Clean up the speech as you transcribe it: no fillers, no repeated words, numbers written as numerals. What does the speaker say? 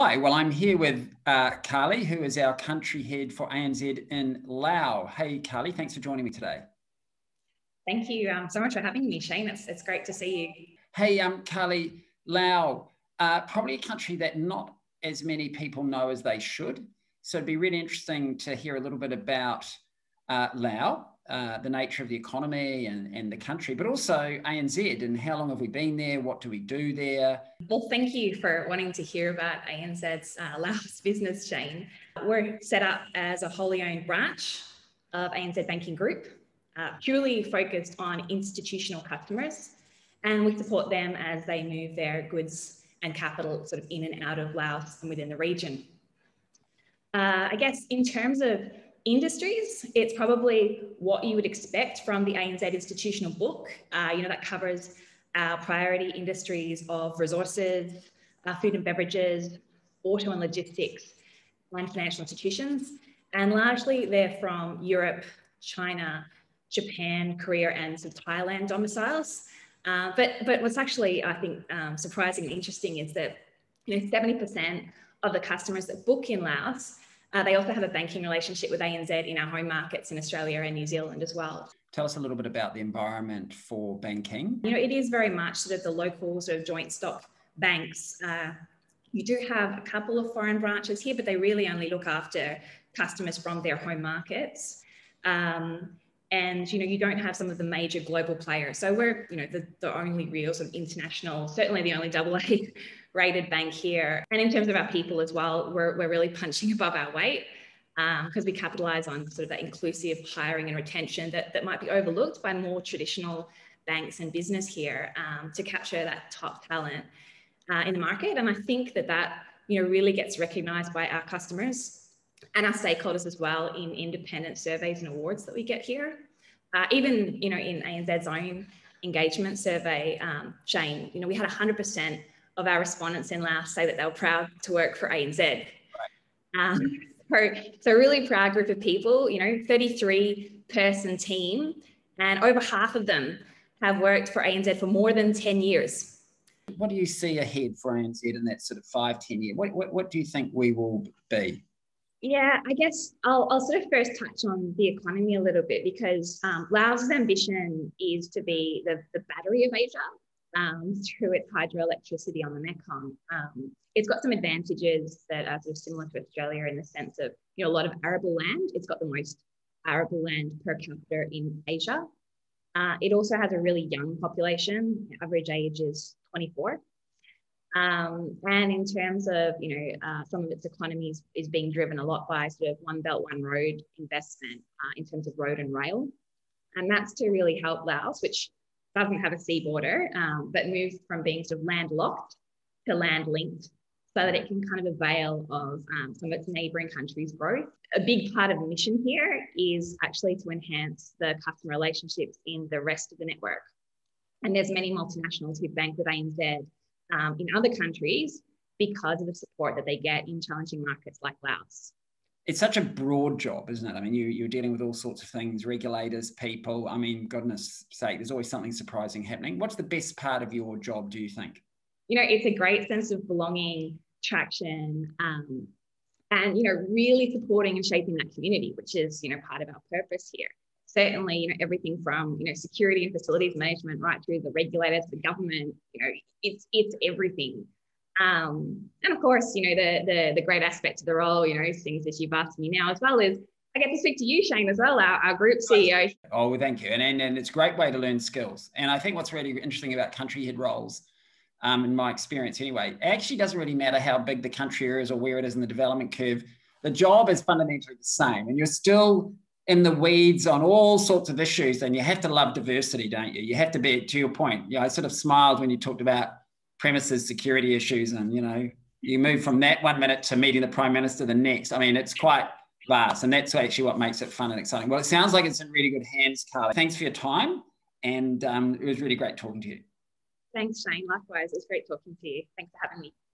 Hi, well, I'm here with Carli, who is our country head for ANZ in Laos. Hey, Carli, thanks for joining me today. Thank you so much for having me, Shane. It's great to see you. Hey, Carli, Laos, probably a country that not as many people know as they should. So it'd be really interesting to hear a little bit about Laos, the nature of the economy and the country, but also ANZ and how long have we been there? What do we do there? Well, thank you for wanting to hear about ANZ's Laos business, Shane. We're set up as a wholly owned branch of ANZ Banking Group, purely focused on institutional customers, and we support them as they move their goods and capital sort of in and out of Laos and within the region. I guess in terms of industries, it's probably what you would expect from the ANZ institutional book. That covers our priority industries of resources, food and beverages, auto and logistics, and financial institutions. And largely they're from Europe, China, Japan, Korea, and some Thailand domiciles. But what's actually, I think, surprising and interesting is that 70% of the customers that book in Laos, they also have a banking relationship with ANZ in our home markets in Australia and New Zealand as well. Tell us a little bit about the environment for banking. It is very much sort of the local sort of joint stock banks. You do have a couple of foreign branches here, but they really only look after customers from their home markets. And you don't have some of the major global players. So we're the only real sort of international, certainly the only AA rated bank here. And in terms of our people as well, we're really punching above our weight because we capitalize on sort of that inclusive hiring and retention that might be overlooked by more traditional banks and business here to capture that top talent in the market. And I think that really gets recognized by our customers and our stakeholders as well in independent surveys and awards that we get here. Even, in ANZ's own engagement survey, Shane, we had 100% of our respondents in Laos say that they were proud to work for ANZ. Right. So a really proud group of people, 33-person team, and over half of them have worked for ANZ for more than 10 years. What do you see ahead for ANZ in that sort of 5-10 year? What do you think we will be? Yeah, I guess I'll sort of first touch on the economy a little bit because Laos's ambition is to be the battery of Asia through its hydroelectricity on the Mekong. It's got some advantages that are sort of similar to Australia in the sense of a lot of arable land. It's got the most arable land per capita in Asia. It also has a really young population. The average age is 24. And in terms of, some of its economies is being driven a lot by sort of one belt, one road investment in terms of road and rail. And that's to really help Laos, which doesn't have a sea border, but moves from being sort of landlocked to land linked so that it can kind of avail of some of its neighbouring countries' growth. A big part of the mission here is actually to enhance the customer relationships in the rest of the network. And there's many multinationals who bank with ANZ in other countries because of the support that they get in challenging markets like Laos. It's such a broad job, isn't it? I mean, you're dealing with all sorts of things, regulators, people. I mean, goodness sake, there's always something surprising happening. What's the best part of your job, do you think? It's a great sense of belonging, traction, and, really supporting and shaping that community, which is, part of our purpose here. Certainly, everything from, security and facilities management right through the regulators, the government, it's everything. And of course, the great aspect of the role, things that you've asked me now as well is I get to speak to you, Shane, as well, our group CEO. Oh, well, thank you. And it's a great way to learn skills. And I think what's really interesting about country head roles, in my experience anyway, it actually doesn't really matter how big the country is or where it is in the development curve. The job is fundamentally the same. And you're still in the weeds on all sorts of issues, and you have to love diversity, don't you? You have to be, to your point, I sort of smiled when you talked about premises security issues and, you move from that 1 minute to meeting the Prime Minister the next. I mean, it's quite vast, and that's actually what makes it fun and exciting. Well, it sounds like it's in really good hands, Carli. Thanks for your time, and it was really great talking to you. Thanks, Shane. Likewise, it was great talking to you. Thanks for having me.